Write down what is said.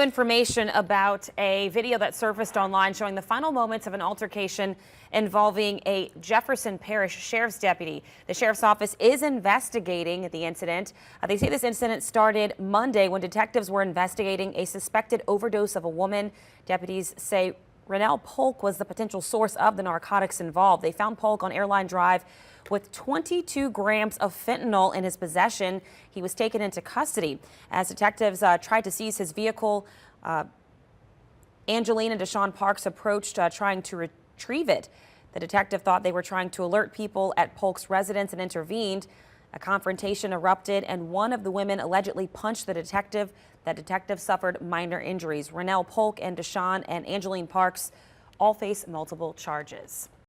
information about a video that surfaced online showing the final moments of an altercation involving a Jefferson Parish Sheriff's deputy. The Sheriff's Office is investigating the incident. They say this incident started Monday when detectives were investigating a suspected overdose of a woman. Deputies say Rennell Polk was the potential source of the narcotics involved. They found Polk on Airline Drive with 22 grams of fentanyl in his possession. He was taken into custody. As detectives tried to seize his vehicle, Angeline and Deshaun Parks approached trying to retrieve it. The detective thought they were trying to alert people at Polk's residence and intervened. A confrontation erupted and one of the women allegedly punched the detective. That detective suffered minor injuries. Rennell Polk and Deshaun and Angeline Parks all face multiple charges.